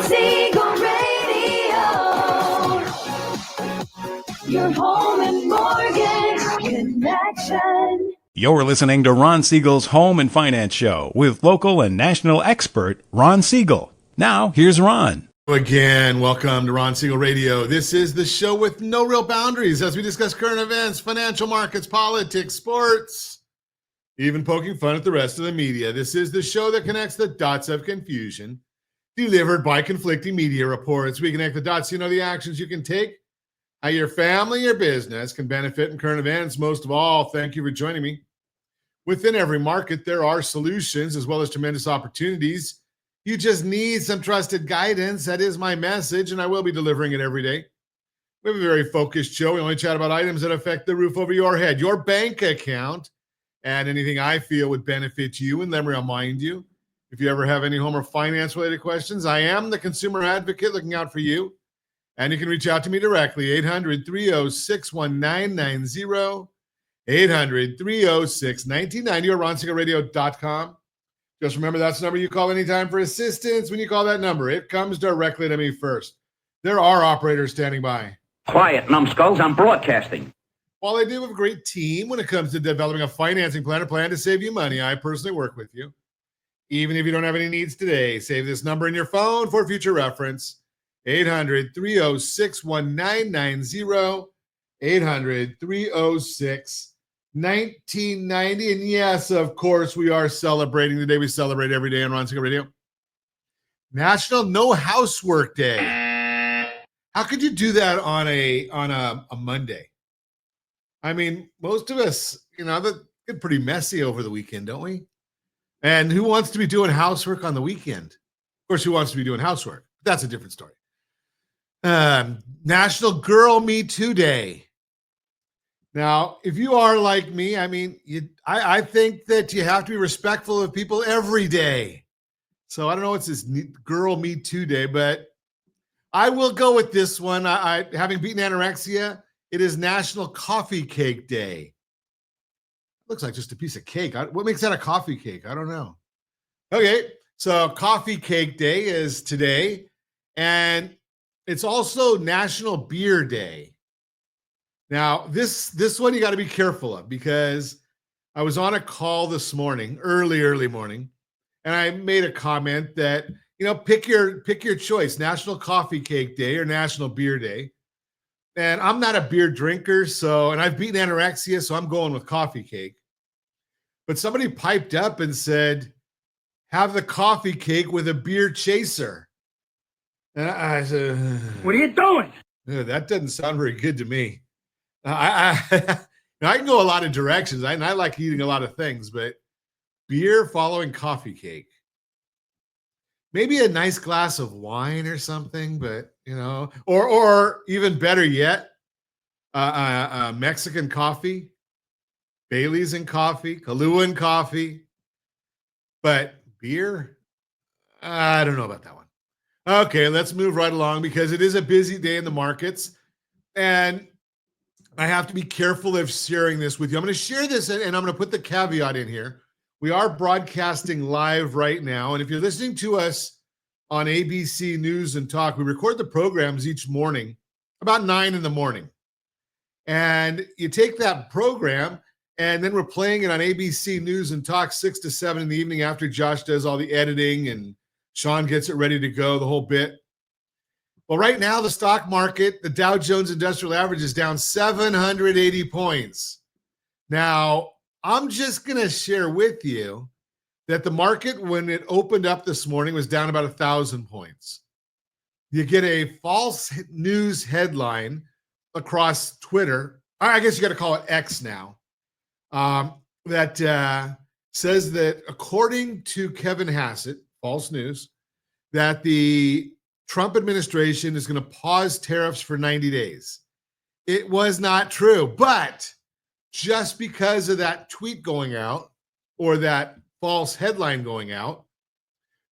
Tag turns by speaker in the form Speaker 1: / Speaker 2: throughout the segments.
Speaker 1: Siegel Radio, your home and mortgage connection.
Speaker 2: You're listening to Ron Siegel's Home and Finance Show with local and national expert Ron Siegel. Now, here's Ron.
Speaker 3: Again, welcome to Ron Siegel Radio. This is the show with no real boundaries as we discuss current events, financial markets, politics, sports, even poking fun at the rest of the media. This is the show that connects the dots of confusion delivered by conflicting media reports. We connect the dots so you know the actions you can take, how your family or business can benefit in current events. Most of all, thank you for joining me. Within every market, there are solutions as well as tremendous opportunities. You just need some trusted guidance. That is my message, and I will be delivering it every day. We have a very focused show. We only chat about items that affect the roof over your head, your bank account, and anything I feel would benefit you. And let me remind you, if you ever have any home or finance-related questions, I am the consumer advocate looking out for you. And you can reach out to me directly, 800-306-1990, 800-306-1990, or RonSiegelRadio.com. Just remember that's the number you call anytime for assistance. When you call that number, it comes directly to me first. There are operators standing by.
Speaker 4: Quiet, numbskulls, I'm broadcasting.
Speaker 3: While I do have a great team when it comes to developing a financing plan or plan to save you money, I personally work with you. Even if you don't have any needs today, save this number in your phone for future reference. 800-306-1990, 800-306-1990. And yes, of course, we are celebrating the day we celebrate every day on Ron Siegel Radio. National No Housework Day. How could you do that on a Monday? I mean, most of us, that get pretty messy over the weekend, don't we? And who wants to be doing housework on the weekend? Of course, who wants to be doing housework? That's a different story. National Girl Me Too Day. Now, if you are like me, I think that you have to be respectful of people every day. So I don't know what's this Girl Me Too Day, but I will go with this one. I having beaten anorexia, it is National Coffee Cake Day. Looks like just a piece of cake. What makes that a coffee cake? I don't know. Okay, so Coffee Cake Day is today, and it's also National Beer Day. Now, this one you got to be careful of because I was on a call this morning, early morning, and I made a comment that, pick your choice, National Coffee Cake Day or National Beer Day. And I'm not a beer drinker, and I've beaten anorexia, so I'm going with coffee cake. But somebody piped up and said, have the coffee cake with a beer chaser. And I said,
Speaker 4: What are you doing?
Speaker 3: That doesn't sound very good to me. I can go a lot of directions. I like eating a lot of things, but beer following coffee cake. Maybe a nice glass of wine or something, but, or even better yet, Mexican coffee, Bailey's and coffee, Kahlua and coffee, but beer, I don't know about that one. Okay, let's move right along because it is a busy day in the markets, and I have to be careful of sharing this with you. I'm going to share this, and I'm going to put the caveat in here. We are broadcasting live right now, and if you're listening to us on ABC News and Talk, we record the programs each morning about 9 in the morning. And you take that program, and then we're playing it on ABC News and Talk 6 to 7 in the evening after Josh does all the editing and Sean gets it ready to go, the whole bit. Well, right now, the stock market, the Dow Jones Industrial Average is down 780 points. Now, I'm just going to share with you that the market, when it opened up this morning, was down about 1,000 points. You get a false news headline across Twitter. I guess you got to call it X now. That says that according to Kevin Hassett, false news, that the Trump administration is going to pause tariffs for 90 days. It was not true, but just because of that tweet going out or that false headline going out,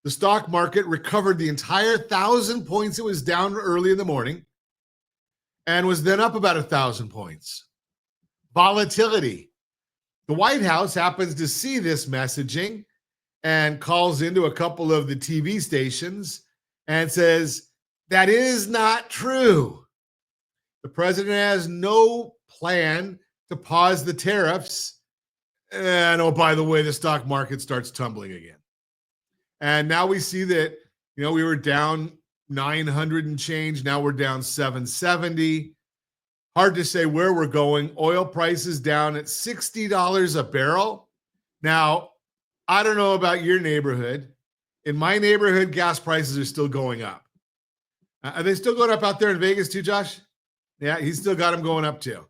Speaker 3: the stock market recovered the entire 1,000 points it was down early in the morning and was then up about 1,000 points. Volatility. The White House happens to see this messaging and calls into a couple of the TV stations and says that is not true. The president has no plan to pause the tariffs. And oh, by the way, the stock market starts tumbling again. And now we see that, we were down 900 and change. Now we're down 770. Hard to say where we're going. Oil prices down at $60 a barrel. Now, I don't know about your neighborhood. In my neighborhood, gas prices are still going up. Are they still going up out there in Vegas too, Josh? Yeah, he's still got them going up too.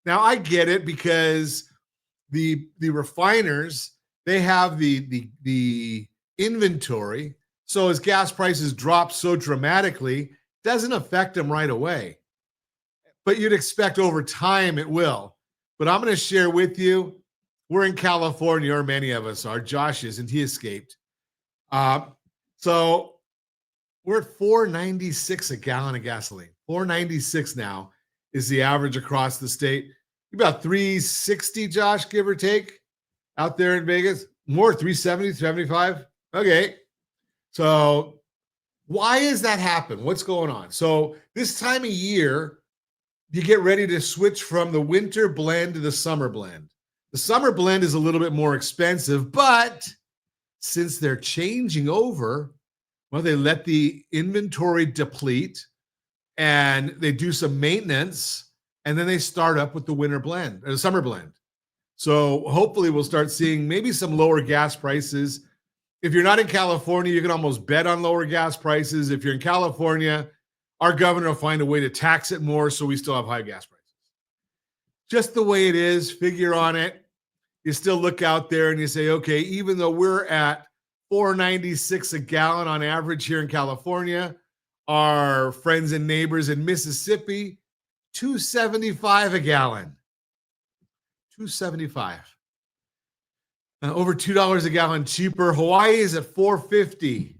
Speaker 3: Now, I get it because the refiners, they have the inventory. So as gas prices drop so dramatically, it doesn't affect them right away. But you'd expect over time it will. But I'm going to share with you, we're in California, or many of us are. Josh isn't, he escaped. So we're at $4.96 a gallon of gasoline. $4.96 now is the average across the state. About $3.60, Josh, give or take, out there in Vegas. More, $3.70, $3.75. Okay. So why does that happen? What's going on? So this time of year, you get ready to switch from the winter blend to the summer blend. The summer blend is a little bit more expensive, but since they're changing over, well, they let the inventory deplete and they do some maintenance, and then they start up with the winter blend or the summer blend. So hopefully we'll start seeing maybe some lower gas prices. If you're not in California, you can almost bet on lower gas prices. If you're in California, our governor will find a way to tax it more so we still have high gas prices. Just the way it is, figure on it. You still look out there and you say, okay, even though we're at $4.96 a gallon on average here in California, our friends and neighbors in Mississippi, $2.75 a gallon. $2.75. Over $2 a gallon cheaper. Hawaii is at $4.50.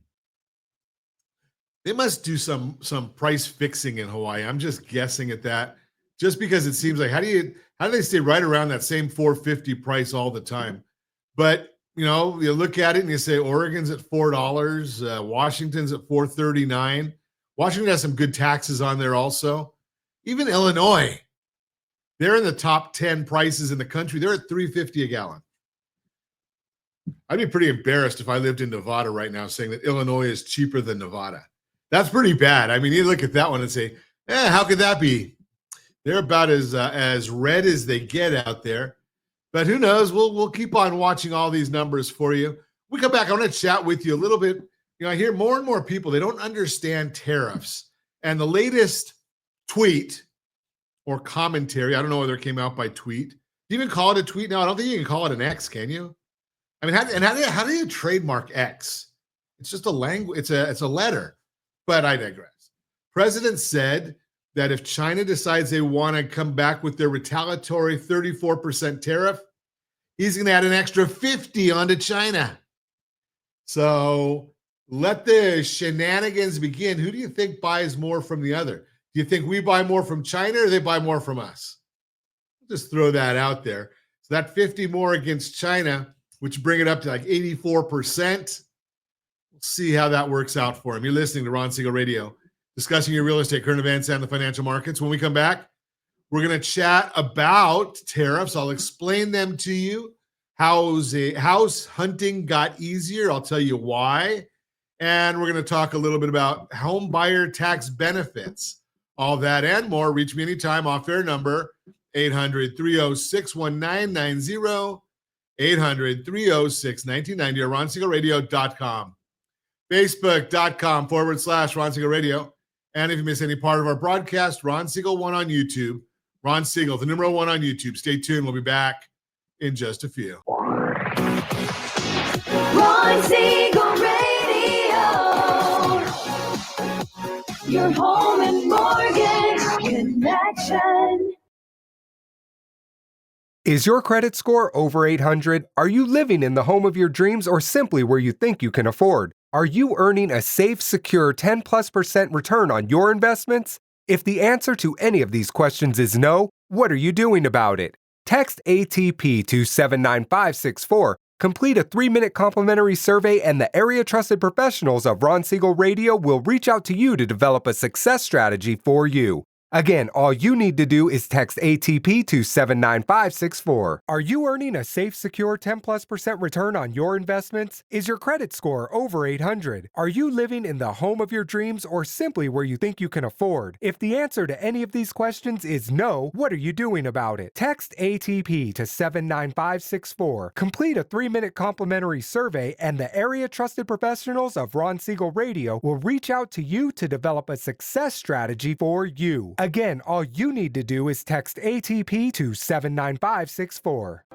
Speaker 3: They must do some price fixing in Hawaii. I'm just guessing at that, just because it seems like how do they stay right around that same $4.50 price all the time? But you look at it and you say Oregon's at $4, Washington's at $4.39. Washington has some good taxes on there also. Even Illinois, they're in the top 10 prices in the country. They're at $3.50 a gallon. I'd be pretty embarrassed if I lived in Nevada right now saying that Illinois is cheaper than Nevada. That's pretty bad. I mean, you look at that one and say, how could that be? They're about as red as they get out there. But who knows? We'll keep on watching all these numbers for you. We come back, I want to chat with you a little bit. I hear more and more people, they don't understand tariffs. And the latest tweet or commentary, I don't know whether it came out by tweet. Do you even call it a tweet now? I don't think you can call it an X, can you? I mean, how do you trademark X? It's just a language. It's a letter. But I digress. President said that if China decides they want to come back with their retaliatory 34% tariff, he's going to add an extra 50 onto China. So let the shenanigans begin. Who do you think buys more from the other? Do you think we buy more from China or they buy more from us? Just throw that out there. So that 50 more against China, which bring it up to like 84%. We'll see how that works out for him. You're listening to Ron Siegel Radio, discussing your real estate, current events, and the financial markets. When we come back, we're going to chat about tariffs. I'll explain them to you. House hunting got easier. I'll tell you why. And we're going to talk a little bit about home buyer tax benefits. All that and more. Reach me anytime. Off-air number, 800-306-1990, 800-306-1990, or RonSiegelRadio.com. Facebook.com/Ron Siegel Radio. And if you miss any part of our broadcast, Ron Siegel 1 on YouTube. Ron Siegel, the number 1 on YouTube. Stay tuned. We'll be back in just a few.
Speaker 1: Ron Siegel Radio. Your home and mortgage connection.
Speaker 5: Is your credit score over 800? Are you living in the home of your dreams or simply where you think you can afford? Are you earning a safe, secure 10+% return on your investments? If the answer to any of these questions is no, what are you doing about it? Text ATP to 79564. Complete a 3-minute complimentary survey, and the area trusted professionals of Ron Siegel Radio will reach out to you to develop a success strategy for you. Again, all you need to do is text ATP to 79564. Are you earning a safe, secure 10+% return on your investments? Is your credit score over 800? Are you living in the home of your dreams or simply where you think you can afford? If the answer to any of these questions is no, what are you doing about it? Text ATP to 79564. Complete a 3-minute complimentary survey, and the area trusted professionals of Ron Siegel Radio will reach out to you to develop a success strategy for you. Again, all you need to do is text ATP to 79564.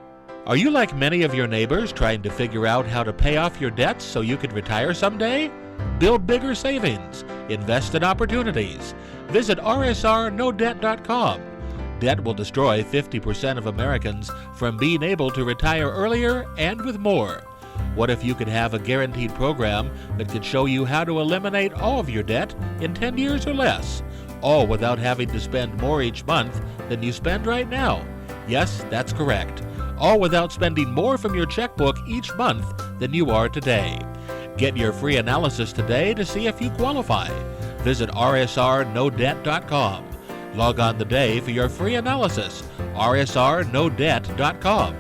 Speaker 6: Are you like many of your neighbors trying to figure out how to pay off your debts so you can retire someday? Build bigger savings. Invest in opportunities. Visit rsrnodebt.com. Debt will destroy 50% of Americans from being able to retire earlier and with more. What if you could have a guaranteed program that could show you how to eliminate all of your debt in 10 years or less? All without having to spend more each month than you spend right now. Yes, that's correct. All without spending more from your checkbook each month than you are today. Get your free analysis today to see if you qualify. Visit rsrnodebt.com. Log on today for your free analysis. rsrnodebt.com.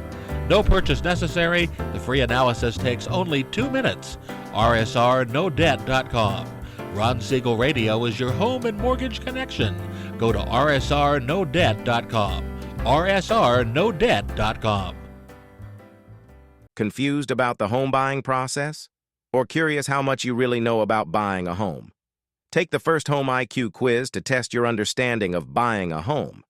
Speaker 6: No purchase necessary. The free analysis takes only 2 minutes. rsrnodebt.com. Ron Siegel Radio is your home and mortgage connection. Go to rsrnodebt.com. rsrnodebt.com.
Speaker 7: Confused about the home buying process? Or curious how much you really know about buying a home? Take the First Home IQ quiz to test your understanding of buying a home.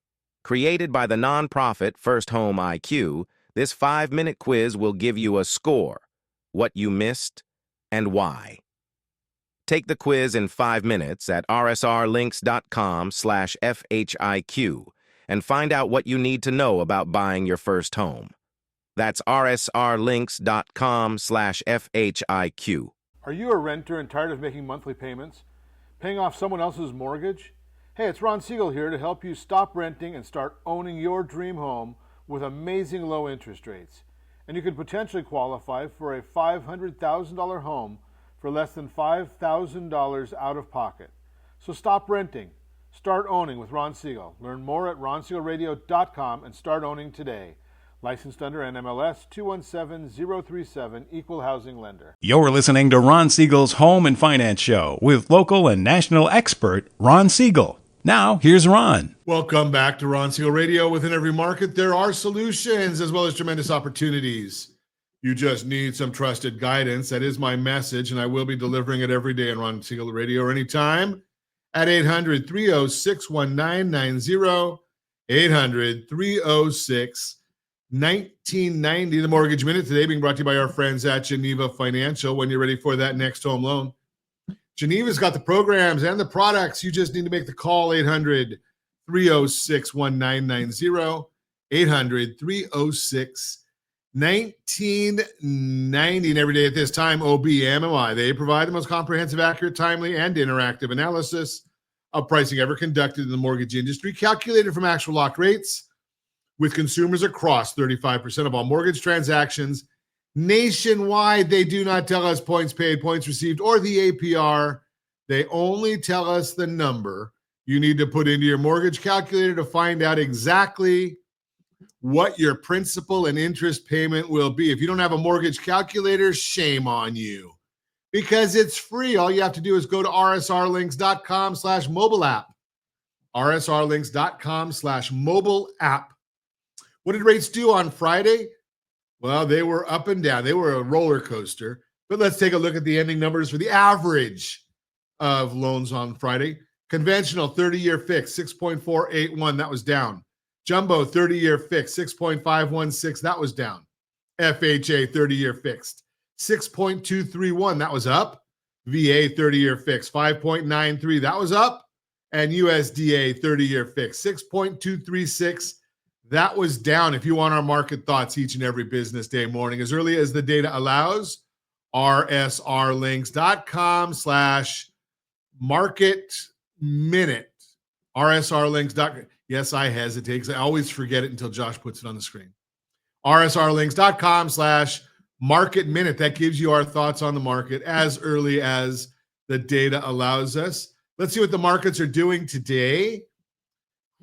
Speaker 7: Created by the nonprofit First Home IQ, this 5-minute quiz will give you a score, what you missed, and why. Take the quiz in 5 minutes at rsrlinks.com/FHIQ and find out what you need to know about buying your first home. That's rsrlinks.com/FHIQ.
Speaker 8: Are you a renter and tired of making monthly payments? Paying off someone else's mortgage? Hey, it's Ron Siegel here to help you stop renting and start owning your dream home with amazing low interest rates. And you could potentially qualify for a $500,000 home for less than $5,000 out of pocket. So stop renting. Start owning with Ron Siegel. Learn more at ronsiegelradio.com and start owning today. Licensed under NMLS 217037, Equal Housing Lender.
Speaker 2: You're listening to Ron Siegel's Home and Finance Show with local and national expert Ron Siegel. Now, here's Ron.
Speaker 3: Welcome back to Ron Siegel Radio. Within every market, there are solutions as well as tremendous opportunities. You just need some trusted guidance. That is my message, and I will be delivering it every day on Ron Siegel Radio or anytime at 800-306-1990, 800-306-1990. The Mortgage Minute today being brought to you by our friends at Geneva Financial. When you're ready for that next home loan, Geneva's got the programs and the products. You just need to make the call, 800-306-1990, 800-306-1990. And every day at this time, OBMMI. They provide the most comprehensive, accurate, timely, and interactive analysis of pricing ever conducted in the mortgage industry, calculated from actual lock rates with consumers across 35% of all mortgage transactions nationwide. They do not tell us points paid, points received, or the APR. They only tell us the number you need to put into your mortgage calculator to find out exactly what your principal and interest payment will be. If you don't have a mortgage calculator, shame on you, because it's free. All you have to do is go to rsrlinks.com/mobile app, rsrlinks.com/mobile app. What did rates do on Friday? Well, they were up and down. They were a roller coaster. But let's take a look at the ending numbers for the average of loans on Friday. Conventional 30-year fixed, 6.481. That was down. Jumbo 30-year fixed, 6.516. That was down. FHA 30-year fixed, 6.231. That was up. VA 30-year fixed, 5.93. That was up. And USDA 30-year fixed, 6.236. That was down. If you want our market thoughts each and every business day morning, as early as the data allows, rsrlinks.com/market minute. rsrlinks.com. Yes, I hesitate because I always forget it until Josh puts it on the screen. rsrlinks.com/market Market Minute. That gives you our thoughts on the market as early as the data allows us. Let's see what the markets are doing today.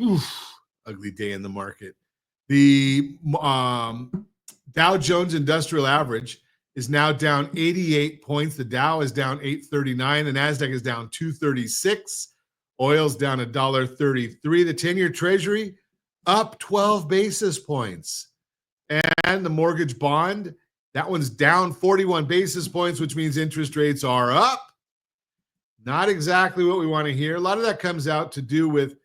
Speaker 3: Oof, ugly day in the market. The Dow Jones Industrial Average is now down 88 points. The Dow is down 839. The NASDAQ is down 236. Oil's down $1.33. The 10-year Treasury up 12 basis points. And the mortgage bond, that one's down 41 basis points, which means interest rates are up. Not exactly what we want to hear. A lot of that comes out to do with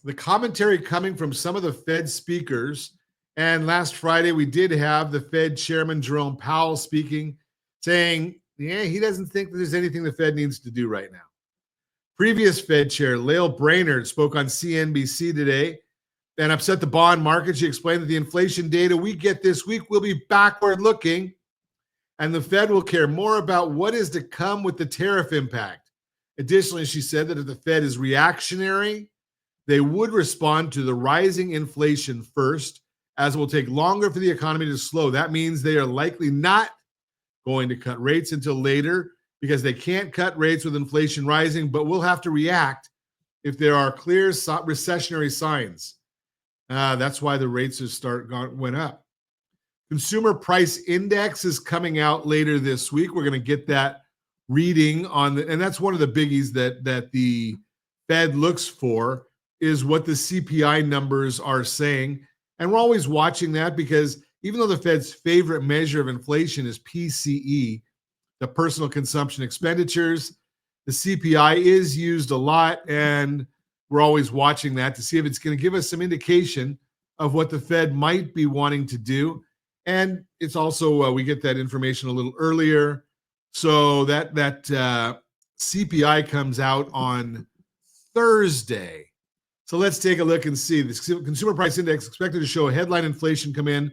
Speaker 3: the commentary coming from some of the Fed speakers. And last Friday, we did have the Fed Chairman Jerome Powell speaking, saying, he doesn't think that there's anything the Fed needs to do right now. Previous Fed Chair Lael Brainerd spoke on CNBC today and upset the bond market. She explained that the inflation data we get this week will be backward looking, and the Fed will care more about what is to come with the tariff impact. Additionally, she said that if the Fed is reactionary, they would respond to the rising inflation first, as it will take longer for the economy to slow. That means they are likely not going to cut rates until later because they can't cut rates with inflation rising, but will have to react if there are clear recessionary signs. That's why the rates went up. Consumer Price Index is coming out later this week. We're going to get that reading on and that's one of the biggies that the Fed looks for, is what the CPI numbers are saying. And we're always watching that because even though the Fed's favorite measure of inflation is PCE, the personal consumption expenditures, the CPI is used a lot, and we're always watching that to see if it's going to give us some indication of what the Fed might be wanting to do. And it's also, we get that information a little earlier. So that CPI comes out on Thursday. So let's take a look and see. The Consumer Price Index expected to show headline inflation come in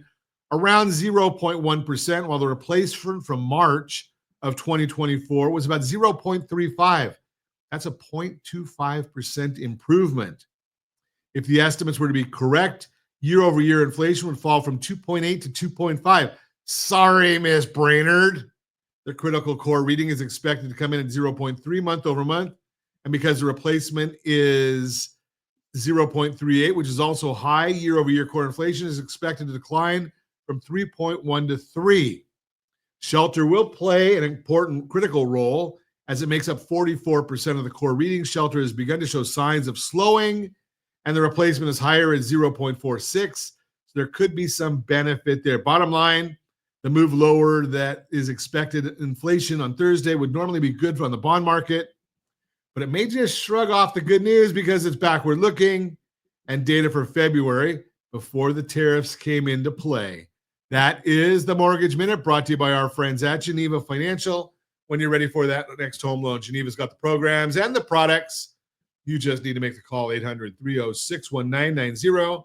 Speaker 3: around 0.1%, while the replacement from March of 2024 was about 0.35. That's a 0.25% improvement. If the estimates were to be correct, year-over-year inflation would fall from 2.8 to 2.5. Sorry, Miss Brainerd. The critical core reading is expected to come in at 0.3 month over month. And because the replacement is 0.38, which is also high, year-over-year core inflation is expected to decline from 3.1 to 3. Shelter will play an important critical role as it makes up 44% of the core reading. Shelter has begun to show signs of slowing, and the replacement is higher at 0.46. So there could be some benefit there. Bottom line, the move lower that is expected inflation on Thursday would normally be good on the bond market, but it may just shrug off the good news because it's backward looking and data for February before the tariffs came into play. That is the Mortgage Minute, brought to you by our friends at Geneva Financial. When you're ready for that next home loan, Geneva's got the programs and the products. You just need to make the call, 800-306-1990,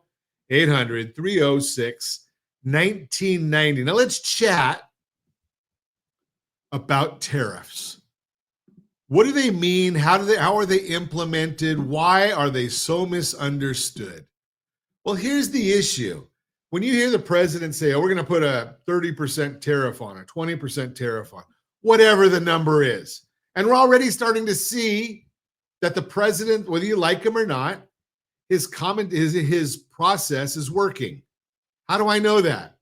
Speaker 3: 800-306-1990. Now let's chat about tariffs. What do they mean? How are they implemented? Why are they so misunderstood? Well, here's the issue. When you hear the president say, we're going to put a 30% tariff on, a 20% tariff on, whatever the number is, and we're already starting to see that the president, whether you like him or not, his process is working. How do I know that?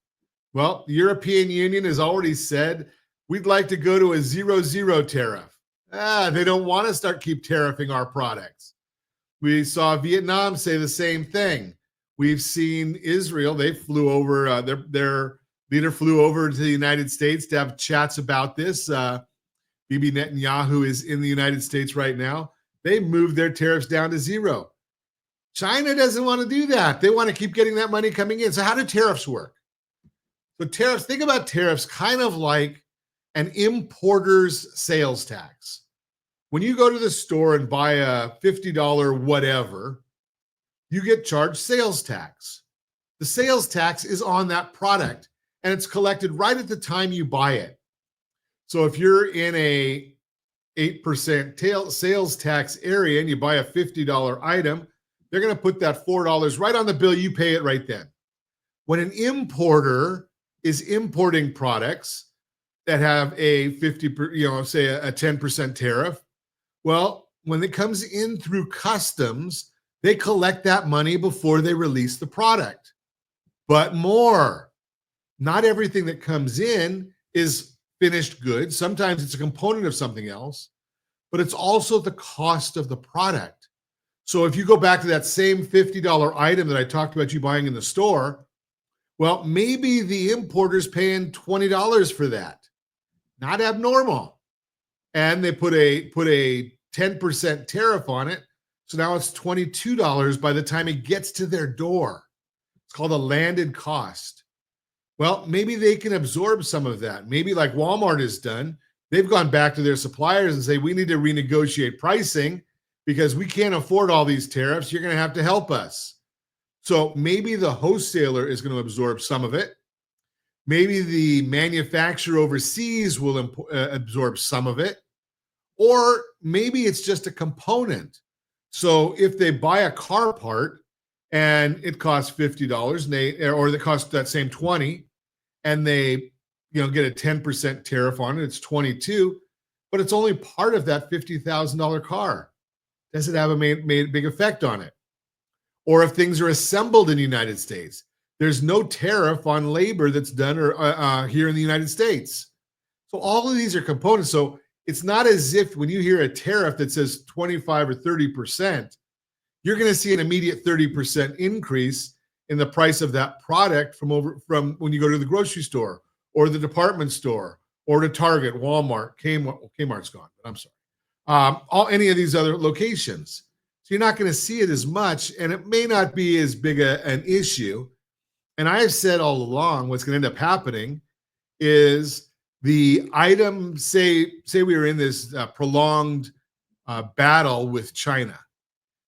Speaker 3: Well, the European Union has already said, we'd like to go to a 0-0 tariff. They don't want to keep tariffing our products. We saw Vietnam say the same thing. We've seen Israel, they flew over, their leader flew over to the United States to have chats about this. Bibi Netanyahu is in the United States right now. They moved their tariffs down to 0. China doesn't want to do that. They want to keep getting that money coming in. So how do tariffs work? So tariffs, think about tariffs kind of like an importer's sales tax. When you go to the store and buy a $50 whatever, you get charged sales tax. The sales tax is on that product, and it's collected right at the time you buy it. So if you're in a 8% sales tax area and you buy a $50 item, they're going to put that $4 right on the bill. You pay it right then. When an importer is importing products that have a 50, say a 10% tariff. Well, when it comes in through customs, they collect that money before they release the product. But more, not everything that comes in is finished goods. Sometimes it's a component of something else, but it's also the cost of the product. So if you go back to that same $50 item that I talked about you buying in the store, well, maybe the importer's paying $20 for that. Not abnormal. And they put a 10% tariff on it. So now it's $22 by the time it gets to their door. It's called a landed cost. Well, maybe they can absorb some of that. Maybe like Walmart has done, they've gone back to their suppliers and say, we need to renegotiate pricing because we can't afford all these tariffs. You're going to have to help us. So maybe the wholesaler is going to absorb some of it. Maybe the manufacturer overseas will absorb some of it. Or maybe it's just a component. So if they buy a car part and it costs $50 and or it costs that same 20 and they get a 10% tariff on it, it's 22, but it's only part of that $50,000 car. Does it have a big effect on it? Or if things are assembled in the United States, there's no tariff on labor that's done here in the United States. So all of these are components. So it's not as if when you hear a tariff that says 25 or 30%, you're going to see an immediate 30% increase in the price of that product from when you go to the grocery store or the department store or to Target, Walmart, Kmart's gone, but I'm sorry. Any of these other locations. So you're not going to see it as much, and it may not be as big an issue. And I have said all along, what's going to end up happening is the item, say we were in this prolonged battle with China,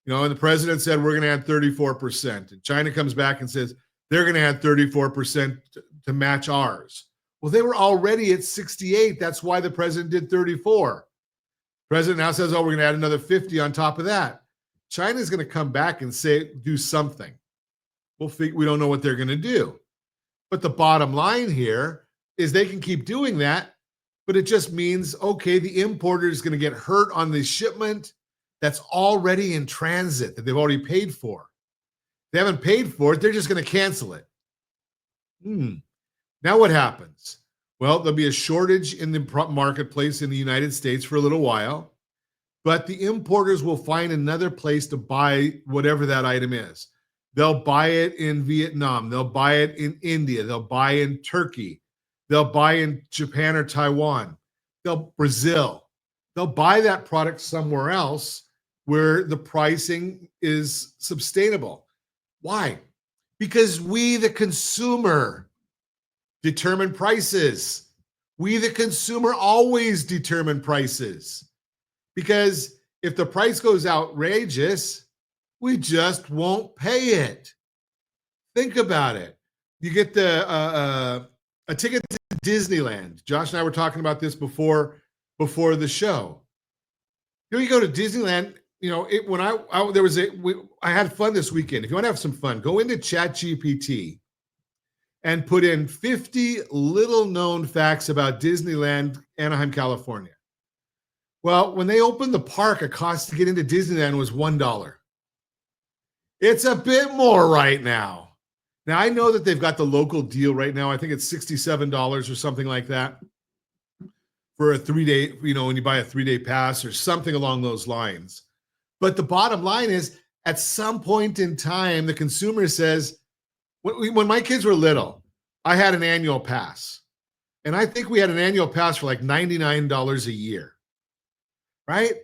Speaker 3: and the president said, we're going to add 34%. And China comes back and says, they're going to add 34% to match ours. Well, they were already at 68. That's why the president did 34. The president now says, oh, we're going to add another 50 on top of that. China's going to come back and do something. We don't know what they're going to do. But the bottom line here is they can keep doing that, but it just means, okay, the importer is going to get hurt on the shipment that's already in transit, that they've already paid for. If they haven't paid for it, they're just going to cancel it. Now what happens? Well, there'll be a shortage in the marketplace in the United States for a little while, but the importers will find another place to buy whatever that item is. They'll buy it in Vietnam. They'll buy it in India. They'll buy in Turkey. They'll buy in Japan or Taiwan. Brazil. They'll buy that product somewhere else where the pricing is sustainable. Why? Because we, the consumer, determine prices. We, the consumer, always determine prices. Because if the price goes outrageous, we just won't pay it. Think about it. You get a ticket to Disneyland. Josh and I were talking about this before the show. You go to Disneyland. I had fun this weekend. If you want to have some fun, go into ChatGPT and put in 50 little-known facts about Disneyland, Anaheim, California. Well, when they opened the park, a cost to get into Disneyland was $1. It's a bit more right now. Now, I know that they've got the local deal right now. I think it's $67 or something like that for a 3-day, when you buy a 3-day pass or something along those lines. But the bottom line is, at some point in time, the consumer says, when my kids were little, I had an annual pass. And I think we had an annual pass for like $99 a year, right?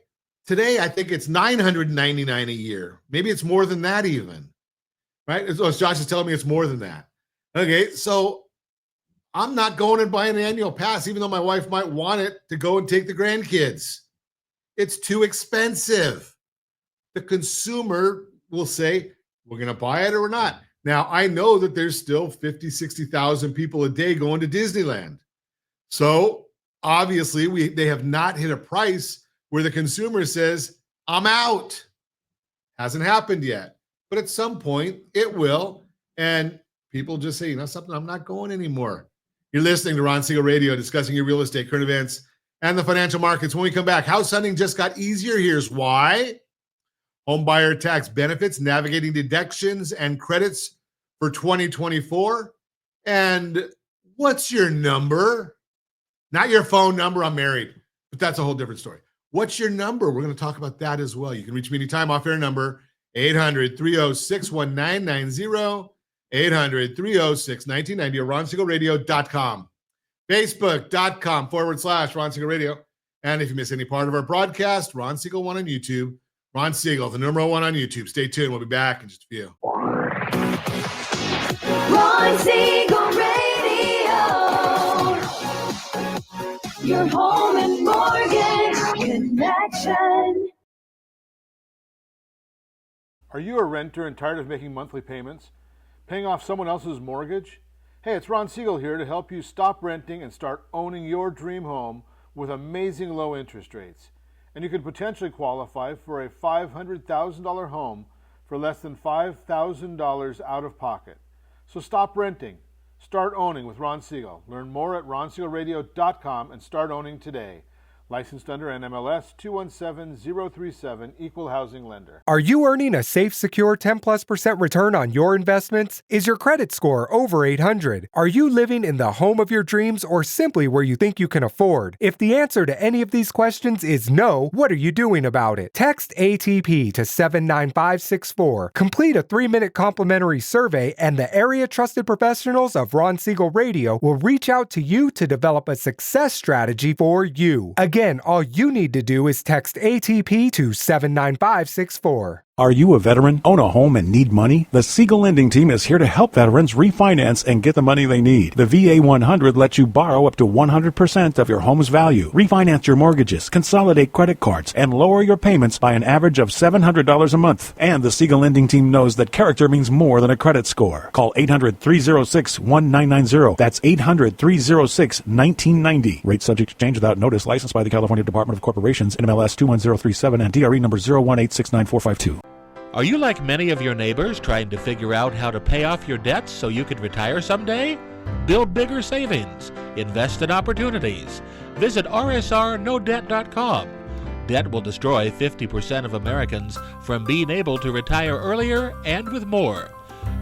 Speaker 3: Today, I think it's $999 a year. Maybe it's more than that even, right? As Josh is telling me, it's more than that. Okay, so I'm not going and buying an annual pass, even though my wife might want it to go and take the grandkids. It's too expensive. The consumer will say, we're going to buy it or we're not. Now, I know that there's still 50, 60,000 people a day going to Disneyland. So obviously, they have not hit a price where the consumer says, I'm out. Hasn't happened yet. But at some point, it will. And people just say, something, I'm not going anymore. You're listening to Ron Siegel Radio, discussing your real estate, current events, and the financial markets. When we come back, house hunting just got easier. Here's why. Home buyer tax benefits, navigating deductions and credits for 2024. And what's your number? Not your phone number. I'm married, but that's a whole different story. What's your number? We're going to talk about that as well. You can reach me anytime. Off-air number 800-306-1990, 800-306-1990, or RonSiegelRadio.com, Facebook.com/Ron Siegel Radio. And if you miss any part of our broadcast, Ron Siegel 1 on YouTube. Ron Siegel, the number 1 on YouTube. Stay tuned. We'll be back in just a few.
Speaker 1: Ron Siegel Radio. Your home and mortgage connection.
Speaker 8: Are you a renter and tired of making monthly payments? Paying off someone else's mortgage? Hey, it's Ron Siegel here to help you stop renting and start owning your dream home with amazing low interest rates. And you could potentially qualify for a $500,000 home for less than $5,000 out of pocket. So stop renting. Start owning with Ron Siegel. Learn more at RonSiegelRadio.com and start owning today. Licensed under NMLS 217037, Equal Housing Lender.
Speaker 5: Are you earning a safe, secure 10+% return on your investments? Is your credit score over 800? Are you living in the home of your dreams or simply where you think you can afford? If the answer to any of these questions is no, what are you doing about it? Text ATP to 79564. Complete a 3-minute complimentary survey, and the area trusted professionals of Ron Siegel Radio will reach out to you to develop a success strategy for you. Again, all you need to do is text ATP to 79564.
Speaker 2: Are you a veteran, own a home, and need money? The Siegel Lending Team is here to help veterans refinance and get the money they need. The VA 100 lets you borrow up to 100% of your home's value, refinance your mortgages, consolidate credit cards, and lower your payments by an average of $700 a month. And the Siegel Lending Team knows that character means more than a credit score. Call 800-306-1990. That's 800-306-1990. Rate subject to change without notice. Licensed by the California Department of Corporations, NMLS 21037, and DRE number 018694452.
Speaker 6: Are you like many of your neighbors trying to figure out how to pay off your debts so you can retire someday? Build bigger savings. Invest in opportunities. Visit rsrnodebt.com. Debt will destroy 50% of Americans from being able to retire earlier and with more.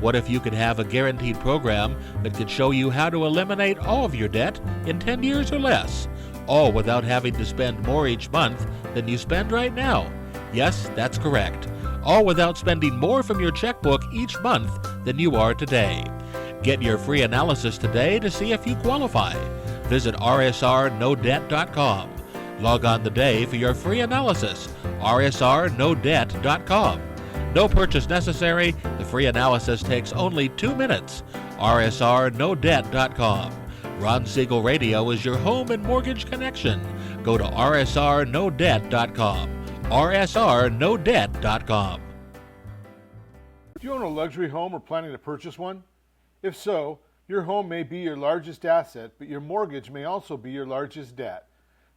Speaker 6: What if you could have a guaranteed program that could show you how to eliminate all of your debt in 10 years or less, all without having to spend more each month than you spend right now? Yes, that's correct. All without spending more from your checkbook each month than you are today. Get your free analysis today to see if you qualify. Visit rsrnodebt.com. Log on today for your free analysis, rsrnodebt.com. No purchase necessary. The free analysis takes only 2 minutes. rsrnodebt.com. Ron Siegel Radio is your home and mortgage connection. Go to rsrnodebt.com. rsrnodebt.com.
Speaker 8: Do you own a luxury home or planning to purchase one? If so, your home may be your largest asset, but your mortgage may also be your largest debt.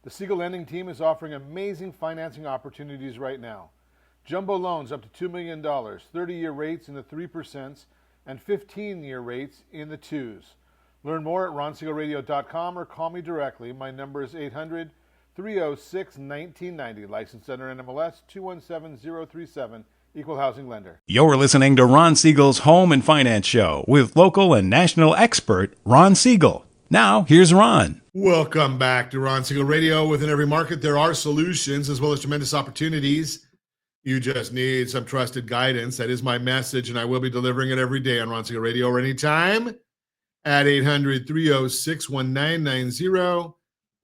Speaker 8: The Siegel Lending Team is offering amazing financing opportunities right now. Jumbo loans up to $2 million, 30-year rates in the 3%, and 15-year rates in the 2s. Learn more at RonSiegelRadio.com or call me directly. My number is 800-306-1990, licensed under NMLS 217037, Equal Housing Lender.
Speaker 2: You're listening to Ron Siegel's Home and Finance Show with local and national expert Ron Siegel. Now, here's Ron.
Speaker 3: Welcome back to Ron Siegel Radio. Within every market, there are solutions as well as tremendous opportunities. You just need some trusted guidance. That is my message, and I will be delivering it every day on Ron Siegel Radio or anytime at 800-306-1990,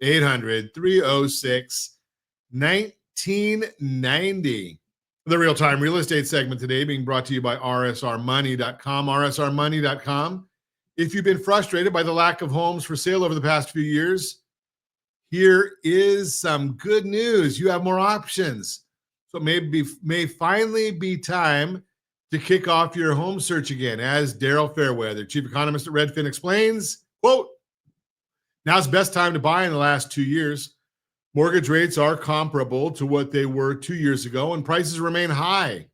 Speaker 3: 800-306-1990. The real-time real estate segment today being brought to you by rsrmoney.com, rsrmoney.com. If you've been frustrated by the lack of homes for sale over the past few years, here is some good news. You have more options. So it may finally be time to kick off your home search again. As Daryl Fairweather, chief economist at Redfin, explains, quote, now's the best time to buy in the last 2 years. Mortgage rates are comparable to what they were 2 years ago, and prices remain high.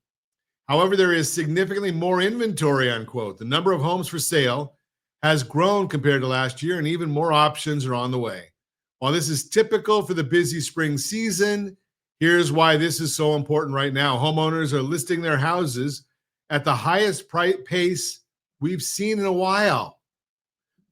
Speaker 3: However, there is significantly more inventory, unquote. The number of homes for sale has grown compared to last year, and even more options are on the way. While this is typical for the busy spring season, here's why this is so important right now. Homeowners are listing their houses at the highest pace we've seen in a while.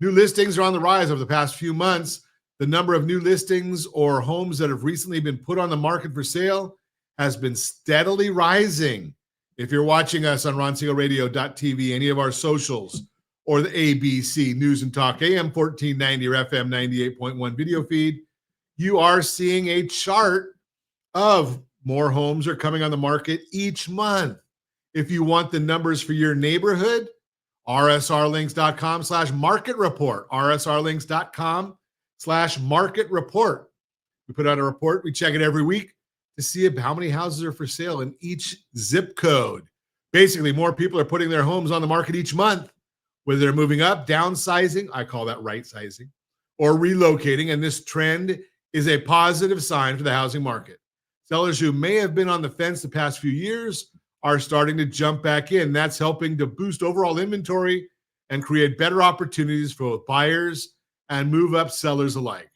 Speaker 3: New listings are on the rise over the past few months. The number of new listings or homes that have recently been put on the market for sale has been steadily rising. If you're watching us on RonSiegelRadio.tv, any of our socials, or the ABC News and Talk AM 1490 or FM 98.1 video feed, you are seeing a chart of more homes are coming on the market each month. If you want the numbers for your neighborhood, rsrlinks.com/market report, rsrlinks.com/market report. We put out a report. We check it every week to see how many houses are for sale in each zip code. Basically, more people are putting their homes on the market each month, whether they're moving up, downsizing, I call that right sizing, or relocating. And this trend is a positive sign for the housing market. Sellers who may have been on the fence the past few years are starting to jump back in. That's helping to boost overall inventory and create better opportunities for both buyers and move up sellers alike.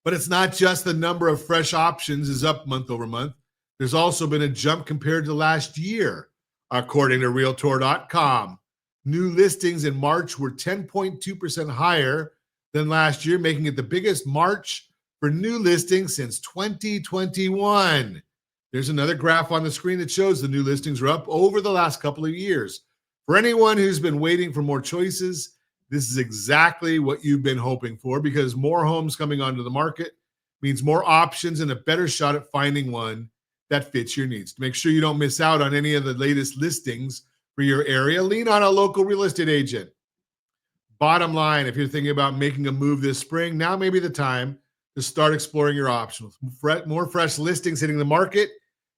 Speaker 3: But it's not just the number of fresh options is up month over month. There's also been a jump compared to last year. According to Realtor.com, new listings in March were 10.2% higher than last year, making it the biggest March for new listings since 2021. There's another graph on the screen that shows the new listings are up over the last couple of years. For anyone who's been waiting for more choices, this is exactly what you've been hoping for, because more homes coming onto the market means more options and a better shot at finding one that fits your needs. To make sure you don't miss out on any of the latest listings for your area, lean on a local real estate agent. Bottom line, if you're thinking about making a move this spring, now may be the time to start exploring your options. More fresh listings hitting the market,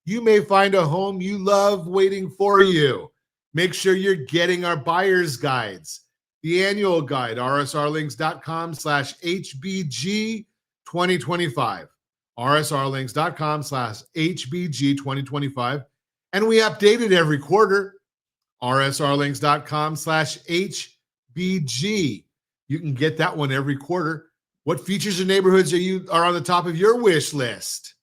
Speaker 3: you may find a home you love waiting for you. Make sure you're getting our buyer's guides. The annual guide, rsrlinks.com/HBG 2025. rsrlinks.com/HBG 2025. And we update it every quarter. rsrlinks.com/HBG. You can get that one every quarter. What features or neighborhoods are on the top of your wish list?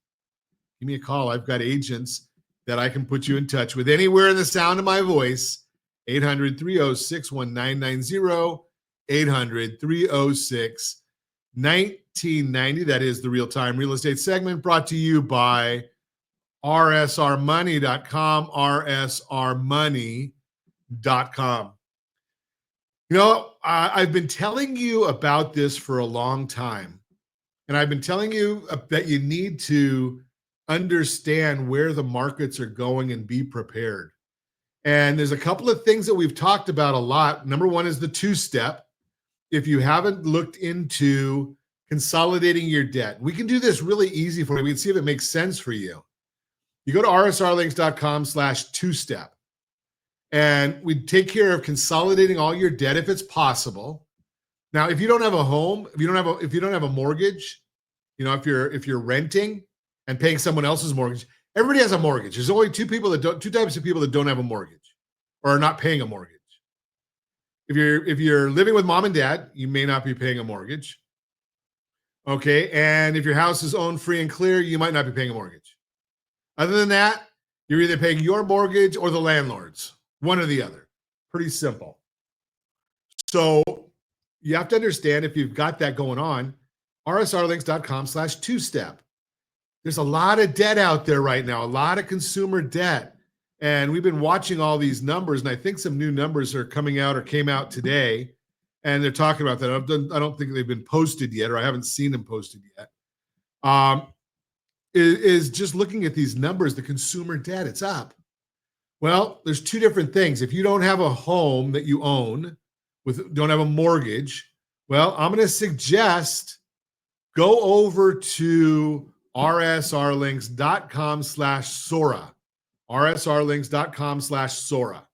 Speaker 3: Give me a call. I've got agents that I can put you in touch with anywhere in the sound of my voice. 800-306-1990, 800-306-1990. That is the Real-Time Real Estate segment, brought to you by rsrmoney.com, rsrmoney.com. You know, I've been telling you about this for a long time, and I've been telling you that you need to understand where the markets are going and be prepared. And there's a couple of things that we've talked about a lot. Number one is the two-step. If you haven't looked into consolidating your debt, we can do this really easy for you. We can see if it makes sense for you. You go to rsrlinks.com/two-step, and we take care of consolidating all your debt if it's possible. Now, if you don't have a home, if you don't have a mortgage, you know, if you're renting and paying someone else's mortgage, everybody has a mortgage. There's only two types of people that don't have a mortgage or are not paying a mortgage. If you're living with mom and dad, you may not be paying a mortgage. Okay, and if your house is owned free and clear, you might not be paying a mortgage. Other than that, you're either paying your mortgage or the landlord's, one or the other. Pretty simple. So you have to understand, if you've got that going on, rsrlinks.com/two-step. There's a lot of debt out there right now, a lot of consumer debt. And we've been watching all these numbers, and I think some new numbers are coming out or came out today, and they're talking about that. I don't think they've been posted yet, or I haven't seen them posted yet. Is just looking at these numbers, the consumer debt, it's up. Well, there's two different things. If you don't have a home that you own, don't have a mortgage, well, I'm going to suggest go over to rsrlinks.com/Sora. rsrlinks.com/Sora.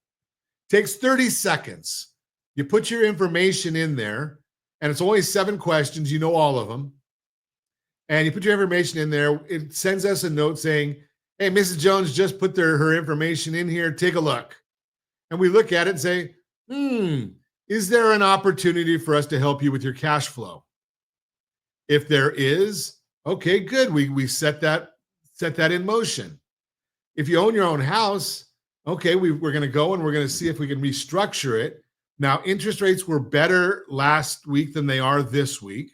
Speaker 3: Takes 30 seconds. You put your information in there, and it's only 7 questions. You know all of them. And you put your information in there. It sends us a note saying, hey, Mrs. Jones just put her information in here. Take a look. And we look at it and say, Is there an opportunity for us to help you with your cash flow? If there is, okay, good. We set that in motion. If you own your own house, okay, we're going to go and we're going to see if we can restructure it. Now, interest rates were better last week than they are this week.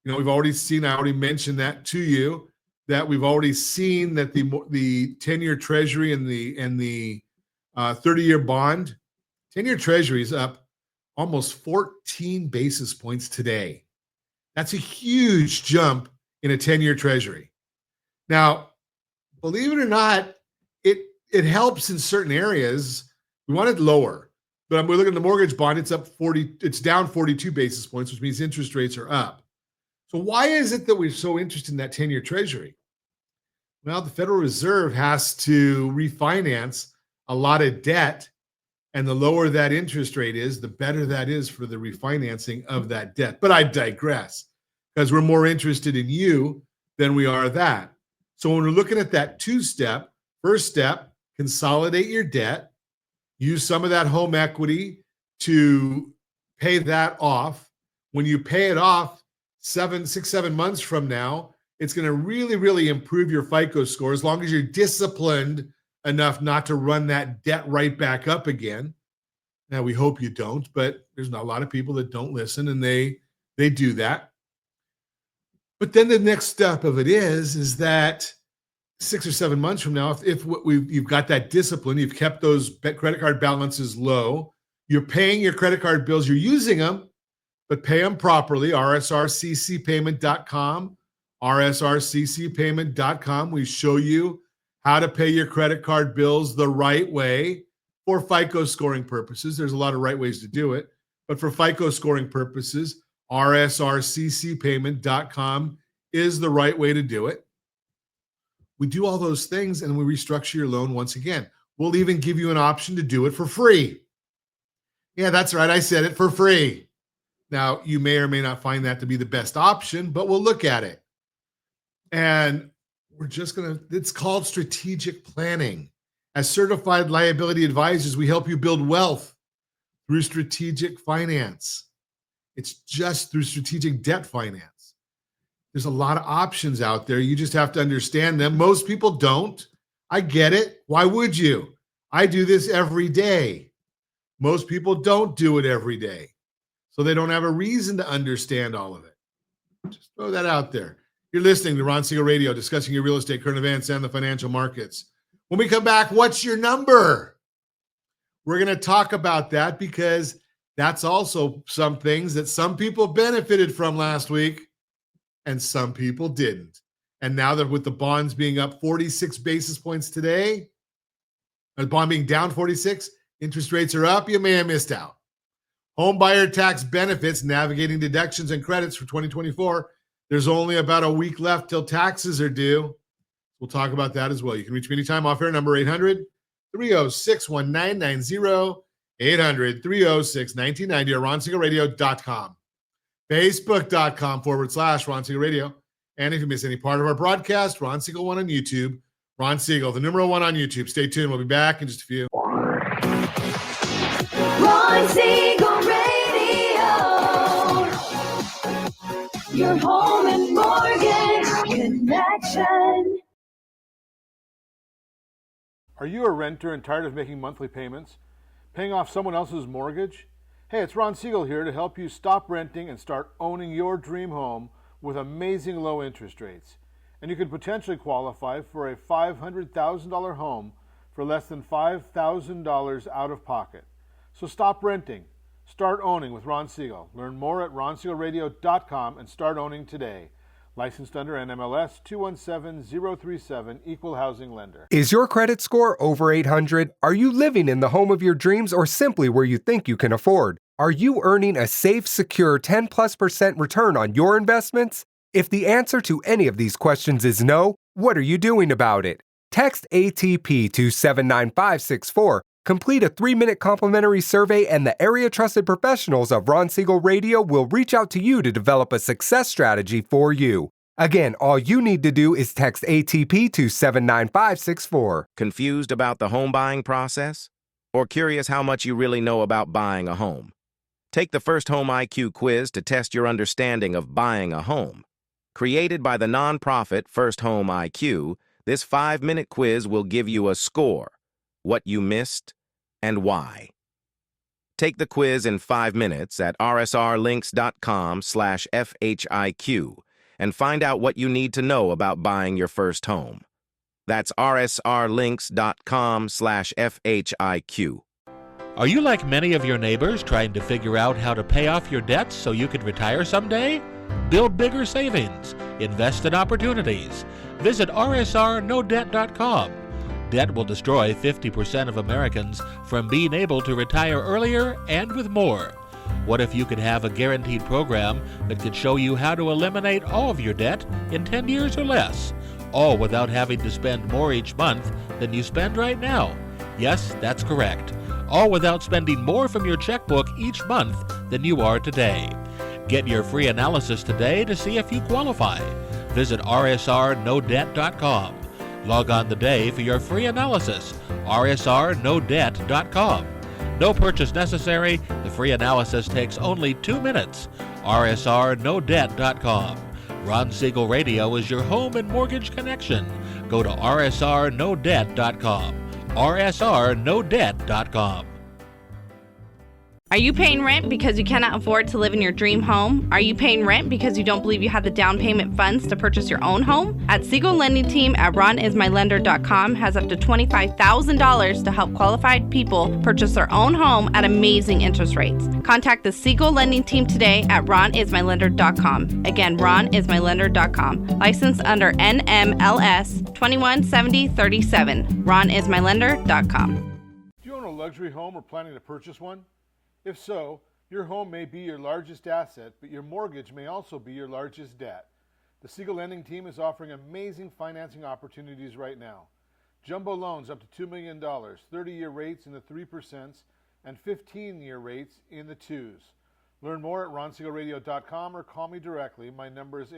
Speaker 3: You know, we've already seen, I already mentioned that to you, that we've already seen that the 10-year treasury and the 30-year bond, 10-year treasury is up almost 14 basis points today. That's a huge jump in a 10-year treasury. Now, believe it or not, it helps in certain areas. We want it lower, but we're looking at the mortgage bond. It's down 42 basis points, which means interest rates are up. So why is it that we're so interested in that 10-year treasury? Well, the Federal Reserve has to refinance a lot of debt, and the lower that interest rate is, the better that is for the refinancing of that debt. But I digress, because we're more interested in you than we are that. So when we're looking at that two-step, first step, consolidate your debt, use some of that home equity to pay that off. When you pay it off 7 months from now, it's going to really, really improve your FICO score as long as you're disciplined enough not to run that debt right back up again. Now, we hope you don't, but there's not a lot of people that don't listen, and they do that. But then the next step of it is that 6 or 7 months from now, if you've got that discipline, you've kept those credit card balances low, you're paying your credit card bills, you're using them, but pay them properly. rsrccpayment.com, rsrccpayment.com. We show you how to pay your credit card bills the right way for FICO scoring purposes. There's a lot of right ways to do it, but for FICO scoring purposes, rsrccpayment.com is the right way to do it. We do all those things and we restructure your loan once again. We'll even give you an option to do it for free. Yeah, that's right. I said it, for free. Now, you may or may not find that to be the best option, but we'll look at it. And it's called strategic planning. As certified liability advisors, we help you build wealth through strategic finance. It's just through strategic debt finance. There's a lot of options out there. You just have to understand them. Most people don't. I get it. Why would you? I do this every day. Most people don't do it every day. So they don't have a reason to understand all of it. Just throw that out there. You're listening to Ron Siegel Radio, discussing your real estate, current events, and the financial markets. When we come back, what's your number? We're going to talk about that because that's also some things that some people benefited from last week and some people didn't. And now that with the bonds being up 46 basis points today, the bond being down 46, interest rates are up, you may have missed out. Home buyer tax benefits, navigating deductions and credits for 2024. There's only about a week left till taxes are due. We'll talk about that as well. You can reach me anytime. Off air number 800-306-1990, 800-306-1990, or RonSiegelRadio.com. Facebook.com/Ron Siegel Radio. And if you miss any part of our broadcast, Ron Siegel 1 on YouTube. Ron Siegel, the number 1 on YouTube. Stay tuned. We'll be back in just a few.
Speaker 1: Ron Siegel Radio. Your home and mortgage connection.
Speaker 8: Are you a renter and tired of making monthly payments? Paying off someone else's mortgage? Hey, it's Ron Siegel here to help you stop renting and start owning your dream home with amazing low interest rates. And you could potentially qualify for a $500,000 home for less than $5,000 out of pocket. So stop renting. Start owning with Ron Siegel. Learn more at RonSiegelRadio.com and start owning today. Licensed under NMLS 217037, Equal Housing Lender.
Speaker 5: Is your credit score over 800? Are you living in the home of your dreams or simply where you think you can afford? Are you earning a safe, secure 10+% return on your investments? If the answer to any of these questions is no, what are you doing about it? Text ATP to 79564. Complete a 3-minute complimentary survey and the area trusted professionals of Ron Siegel Radio will reach out to you to develop a success strategy for you. Again, all you need to do is text ATP to 79564.
Speaker 7: Confused about the home buying process? Or curious how much you really know about buying a home? Take the First Home IQ quiz to test your understanding of buying a home. Created by the nonprofit First Home IQ, this 5-minute quiz will give you a score, what you missed, and why. Take the quiz in 5 minutes at rsrlinks.com/FHIQ and find out what you need to know about buying your first home. That's rsrlinks.com/FHIQ.
Speaker 6: Are you like many of your neighbors trying to figure out how to pay off your debts so you can retire someday? Build bigger savings. Invest in opportunities. Visit rsrnodebt.com. Debt will destroy 50% of Americans from being able to retire earlier and with more. What if you could have a guaranteed program that could show you how to eliminate all of your debt in 10 years or less, all without having to spend more each month than you spend right now? Yes, that's correct. All without spending more from your checkbook each month than you are today. Get your free analysis today to see if you qualify. Visit rsrnodebt.com. Log on today for your free analysis, rsrnodebt.com. No purchase necessary. The free analysis takes only 2 minutes. rsrnodebt.com. Ron Siegel Radio is your home and mortgage connection. Go to rsrnodebt.com. rsrnodebt.com.
Speaker 9: Are you paying rent because you cannot afford to live in your dream home? Are you paying rent because you don't believe you have the down payment funds to purchase your own home? At Siegel Lending Team at ronismylender.com has up to $25,000 to help qualified people purchase their own home at amazing interest rates. Contact the Siegel Lending Team today at ronismylender.com. Again, ronismylender.com. Licensed under NMLS 217037. ronismylender.com.
Speaker 8: Do you own a luxury home or planning to purchase one? If so, your home may be your largest asset, but your mortgage may also be your largest debt. The Siegel Lending Team is offering amazing financing opportunities right now. Jumbo loans up to $2 million, 30-year rates in the 3% and 15-year rates in the 2s. Learn more at ronsiegelradio.com or call me directly. My number is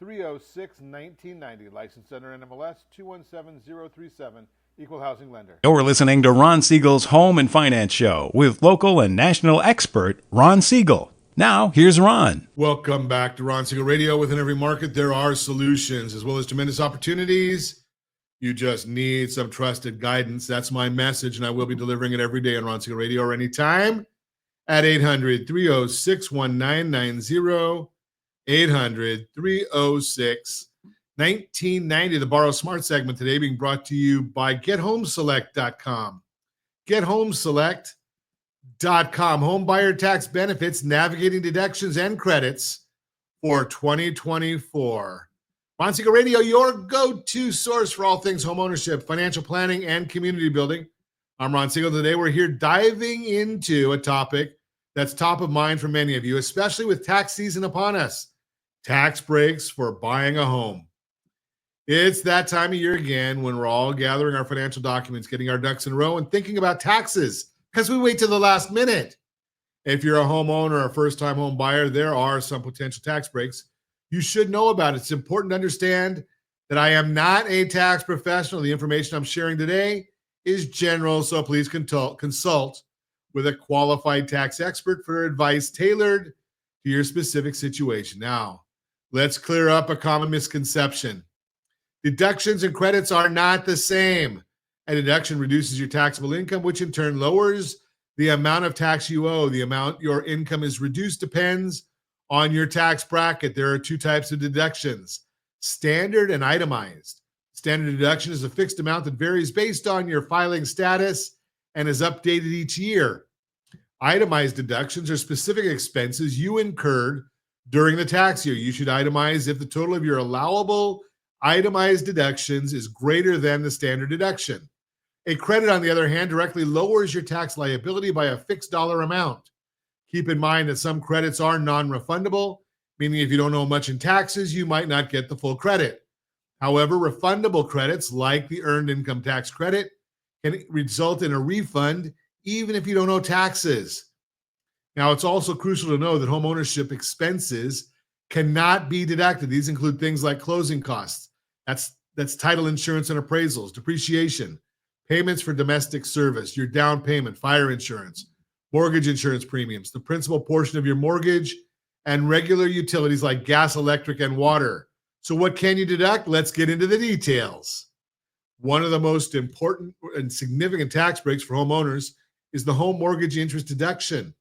Speaker 8: 800-306-1990, licensed under NMLS 217037. Equal housing lender.
Speaker 2: You're listening to Ron Siegel's Home and Finance Show with local and national expert Ron Siegel. Now, here's Ron.
Speaker 3: Welcome back to Ron Siegel Radio. Within every market, there are solutions as well as tremendous opportunities. You just need some trusted guidance. That's my message, and I will be delivering it every day on Ron Siegel Radio or anytime at 800-306-1990, 800-306-1990. 1990, the Borrow Smart segment today being brought to you by GetHomeSelect.com. GetHomeSelect.com. Home buyer tax benefits, navigating deductions and credits for 2024. Ron Siegel Radio, your go-to source for all things home ownership, financial planning, and community building. I'm Ron Siegel. Today we're here diving into a topic that's top of mind for many of you, especially with tax season upon us. Tax breaks for buying a home. It's that time of year again when we're all gathering our financial documents, getting our ducks in a row, and thinking about taxes because we wait till the last minute. If you're a homeowner or a first-time home buyer, there are some potential tax breaks you should know about. It's important to understand that I am not a tax professional. The information I'm sharing today is general, so please consult with a qualified tax expert for advice tailored to your specific situation. Now, let's clear up a common misconception. Deductions and credits are not the same. A deduction reduces your taxable income, which in turn lowers the amount of tax you owe. The amount your income is reduced depends on your tax bracket. There are two types of deductions, standard and itemized. Standard deduction is a fixed amount that varies based on your filing status and is updated each year. Itemized deductions are specific expenses you incurred during the tax year. You should itemize if the total of your allowable itemized deductions is greater than the standard deduction. A credit, on the other hand, directly lowers your tax liability by a fixed dollar amount. Keep in mind that some credits are non-refundable, meaning if you don't owe much in taxes, you might not get the full credit. However, refundable credits, like the Earned Income Tax Credit, can result in a refund even if you don't owe taxes. Now, it's also crucial to know that home ownership expenses cannot be deducted. These include things like closing costs. That's title insurance and appraisals, depreciation, payments for domestic service, your down payment, fire insurance, Mortgage insurance premiums, the principal portion of your mortgage, and regular utilities like gas, electric, and water. So what can you deduct? Let's get into the details. One of the most important and significant tax breaks for homeowners is the home mortgage interest deduction.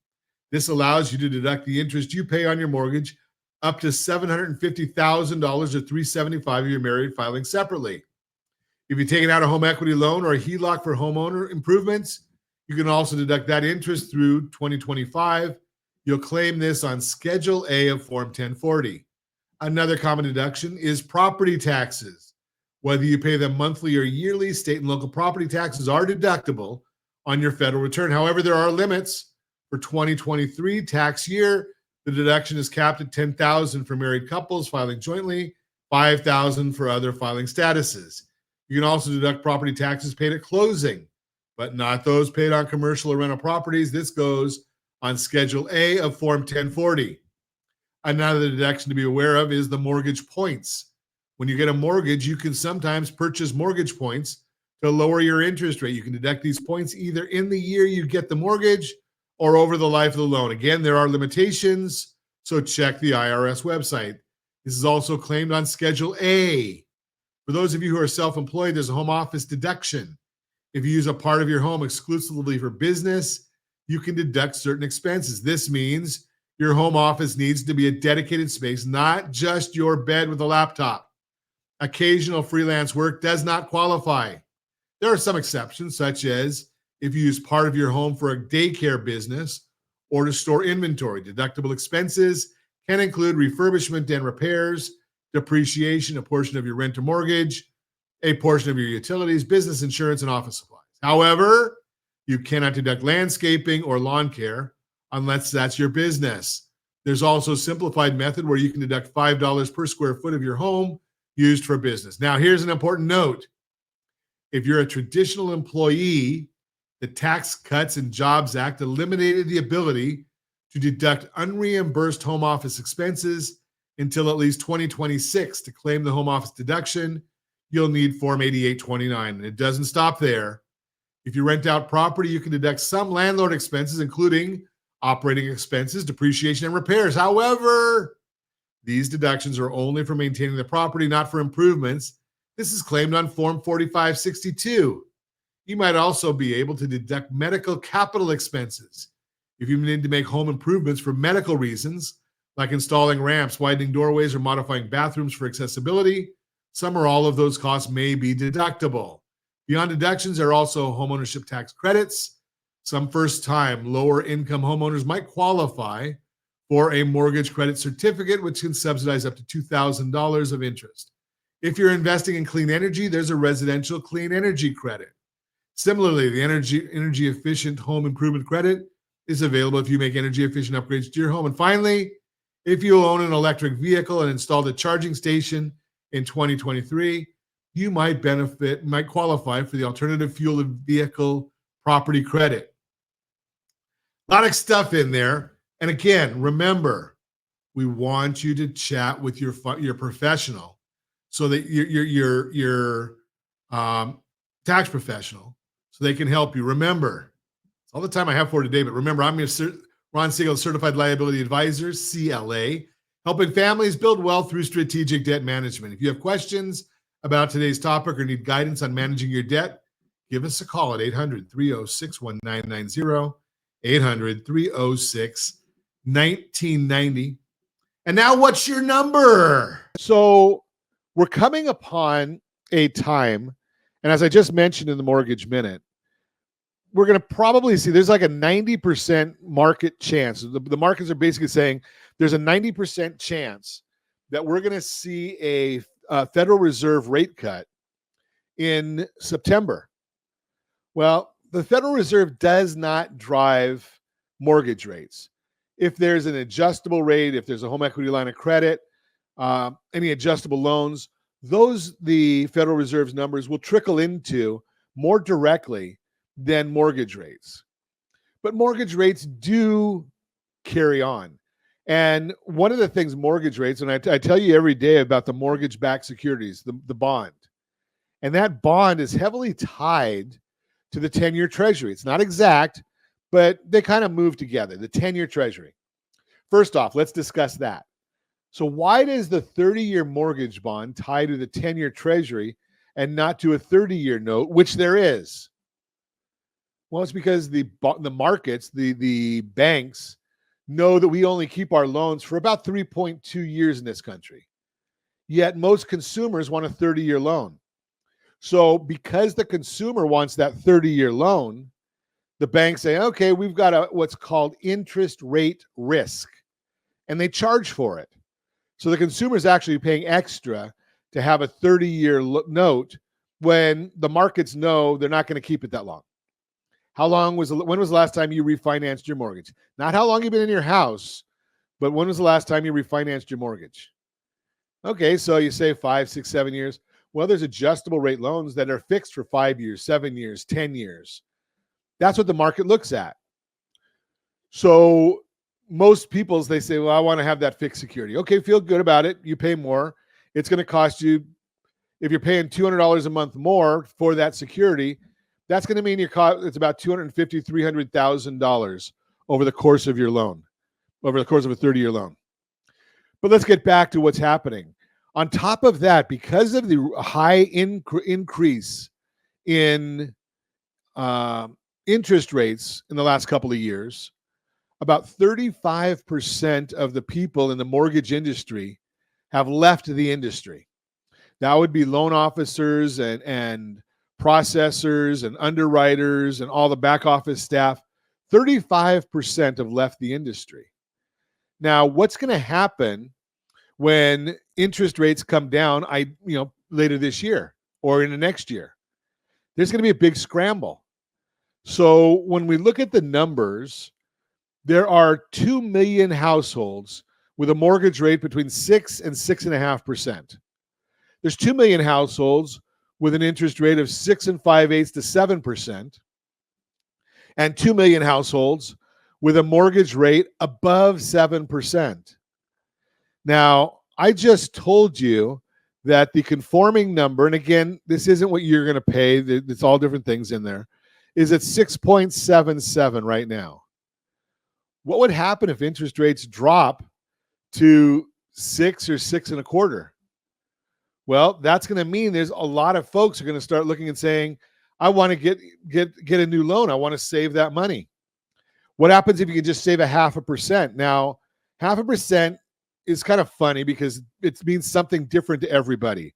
Speaker 3: This allows you to deduct the interest you pay on your mortgage up to $750,000 or $375,000 if you're married filing separately. If you're taking out a home equity loan or a HELOC for homeowner improvements, you can also deduct that interest through 2025. You'll claim this on Schedule A of Form 1040. Another common deduction is property taxes. Whether you pay them monthly or yearly, state and local property taxes are deductible on your federal return. However, there are limits. For 2023 tax year, the deduction is capped at $10,000 for married couples filing jointly, $5,000 for other filing statuses. You can also deduct property taxes paid at closing, but not those paid on commercial or rental properties. This goes on Schedule A of Form 1040. Another deduction to be aware of is the mortgage points. When you get a mortgage, you can sometimes purchase mortgage points to lower your interest rate. You can deduct these points either in the year you get the mortgage or over the life of the loan. Again, there are limitations, so check the IRS website. This is also claimed on Schedule A. For those of you who are self-employed, there's a home office deduction. If you use a part of your home exclusively for business, you can deduct certain expenses. This means your home office needs to be a dedicated space, not just your bed with a laptop. Occasional freelance work does not qualify. There are some exceptions, such as if you use part of your home for a daycare business or to store inventory. Deductible expenses can include refurbishment and repairs, depreciation, a portion of your rent or mortgage, a portion of your utilities, business insurance, and office supplies. However, you cannot deduct landscaping or lawn care unless that's your business. There's also a simplified method where you can deduct $5 per square foot of your home used for business. Now, here's an important note. If you're a traditional employee, the Tax Cuts and Jobs Act eliminated the ability to deduct unreimbursed home office expenses until at least 2026. To claim the home office deduction, you'll need Form 8829. And it doesn't stop there. If you rent out property, you can deduct some landlord expenses, including operating expenses, depreciation, and repairs. However, these deductions are only for maintaining the property, not for improvements. This is claimed on Form 4562. You might also be able to deduct medical capital expenses. If you need to make home improvements for medical reasons, like installing ramps, widening doorways, or modifying bathrooms for accessibility, some or all of those costs may be deductible. Beyond deductions, there are also homeownership tax credits. Some first-time lower-income homeowners might qualify for a mortgage credit certificate, which can subsidize up to $2,000 of interest. If you're investing in clean energy, there's a residential clean energy credit. Similarly, the energy efficient home improvement credit is available if you make energy efficient upgrades to your home. And finally, if you own an electric vehicle and installed a charging station in 2023, you might qualify for the alternative fuel vehicle property credit. A lot of stuff in there. And again, remember, we want you to chat with your professional so that your tax professional, so they can help you. Remember, it's all the time I have for today, but remember, I'm your Ron Siegel Certified Liability Advisor, CLA, helping families build wealth through strategic debt management. If you have questions about today's topic or need guidance on managing your debt, give us a call at 800-306-1990, 800-306-1990. And now what's your number?
Speaker 8: So we're coming upon a time, and as I just mentioned in the Mortgage Minute, we're going to probably see there's like a 90% market chance. The markets are basically saying there's a 90% chance that we're going to see a Federal Reserve rate cut in September. Well, the Federal Reserve does not drive mortgage rates. If there's an adjustable rate, if there's a home equity line of credit, any adjustable loans, the Federal Reserve's numbers will trickle into more directly than mortgage rates. But mortgage rates do carry on. And one of the things mortgage rates, and I tell you every day about the mortgage-backed securities, the bond. And that bond is heavily tied to the 10-year treasury. It's not exact,
Speaker 3: but they kind of move together, the 10-year treasury. First off, let's discuss that. So why does the 30-year mortgage bond tie to the 10-year treasury and not to a 30-year note, which there is? Well, it's because the markets, the banks know that we only keep our loans for about 3.2 years in this country. Yet most consumers want a 30-year loan. So because the consumer wants that 30-year loan, the banks say, okay, we've got what's called interest rate risk, and they charge for it. So the consumer is actually paying extra to have a 30-year note when the markets know they're not going to keep it that long. When was the last time you refinanced your mortgage? Not how long you've been in your house, but when was the last time you refinanced your mortgage? Okay, so you say 5, 6, 7 years. Well, there's adjustable rate loans that are fixed for 5 years, 7 years, 10 years. That's what the market looks at. So most people, they say, well, I want to have that fixed security. Okay, feel good about it. You pay more. It's going to cost you, if you're paying $200 a month more for that security, that's going to mean it's about $250,000, $300,000 over the course of your loan, over the course of a 30-year loan. But let's get back to what's happening. On top of that, because of the high increase in interest rates in the last couple of years, about 35% of the people in the mortgage industry have left the industry. That would be loan officers and processors and underwriters and all the back office staff. 35% have left the industry. Now, what's going to happen when interest rates come down later this year or in the next year? There's going to be a big scramble. So when we look at the numbers, there are 2 million households with a mortgage rate between 6 and 6.5%. There's 2 million households with an interest rate of 6 5/8 to 7%, and 2 million households with a mortgage rate above 7%. Now, I just told you that the conforming number, and again, this isn't what you're going to pay, it's all different things in there, is at 6.77 right now. What would happen if interest rates drop to 6 or 6.25? Well, that's going to mean there's a lot of folks are going to start looking and saying, I want to get a new loan. I want to save that money. What happens if you can just save 0.5%? Now, 0.5% is kind of funny because it means something different to everybody.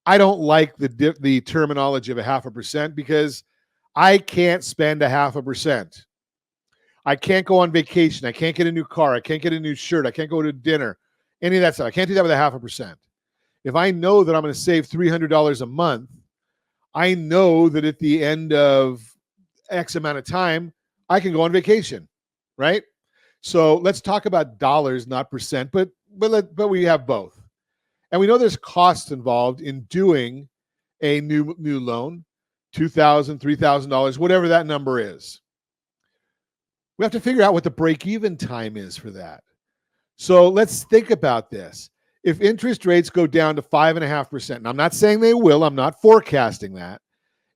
Speaker 3: I don't like the terminology of 0.5% because I can't spend 0.5%. I can't go on vacation. I can't get a new car. I can't get a new shirt. I can't go to dinner. Any of that stuff. I can't do that with 0.5%. If I know that I'm going to save $300 a month, I know that at the end of X amount of time, I can go on vacation, right? So let's talk about dollars, not percent, but we have both. And we know there's costs involved in doing a new loan, $2,000, $3,000, whatever that number is. We have to figure out what the break-even time is for that. So let's think about this. If interest rates go down to 5.5%, and I'm not saying they will, I'm not forecasting that.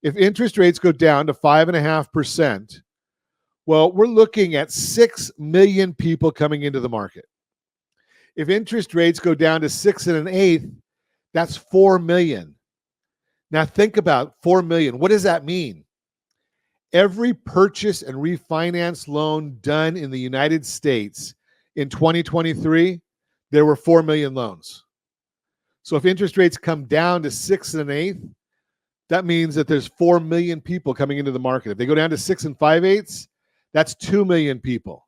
Speaker 3: If interest rates go down to 5.5%, well, we're looking at 6 million people coming into the market. If interest rates go down to 6 1/8, that's 4 million. Now think about 4 million. What does that mean? Every purchase and refinance loan done in the United States in 2023, there were 4 million loans. So if interest rates come down to 6 1/8, that means that there's 4 million people coming into the market. If they go down to 6 5/8, that's 2 million people.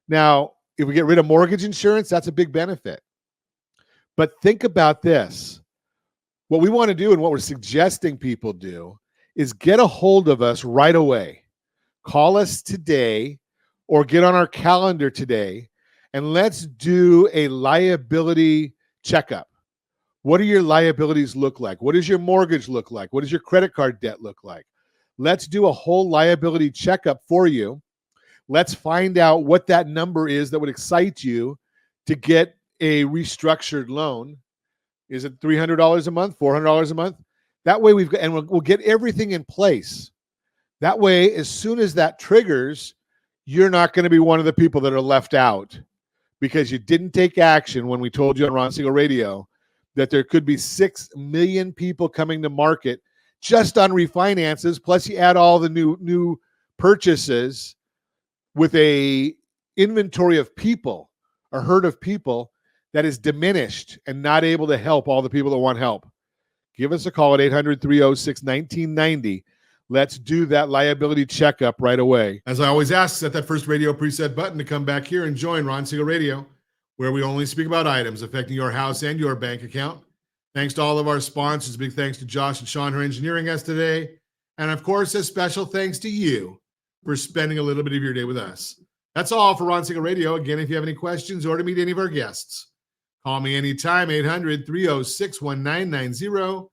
Speaker 3: Now, if we get rid of mortgage insurance, that's a big benefit. But think about this. What we want to do and what we're suggesting people do is get a hold of us right away. Call us today or get on our calendar today, and let's do a liability checkup. What do your liabilities look like? What does your mortgage look like? What does your credit card debt look like? Let's do a whole liability checkup for you. Let's find out what that number is that would excite you to get a restructured loan. Is it $300 a month, $400 a month? That way we'll get everything in place. That way, as soon as that triggers, you're not going to be one of the people that are left out because you didn't take action when we told you on Ron Siegel Radio that there could be 6 million people coming to market just on refinances. Plus, you add all the new purchases with a inventory of people, a herd of people that is diminished and not able to help all the people that want help. Give us a call at 800-306-1990. Let's do that liability checkup right away. As I always ask, set that first radio preset button to come back here and join Ron Siegel Radio, where we only speak about items affecting your house and your bank account. Thanks to all of our sponsors. Big thanks to Josh and Sean for engineering us today. And of course, a special thanks to you for spending a little bit of your day with us. That's all for Ron Siegel Radio. Again, if you have any questions or to meet any of our guests, call me anytime, 800-306-1990,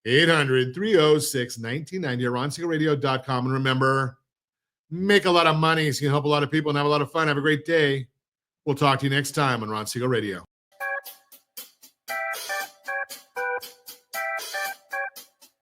Speaker 3: 800-306-1990, RonSiegelRadio.com. And remember, make a lot of money so you can help a lot of people and have a lot of fun. Have a great day. We'll talk to you next time on Ron Siegel Radio.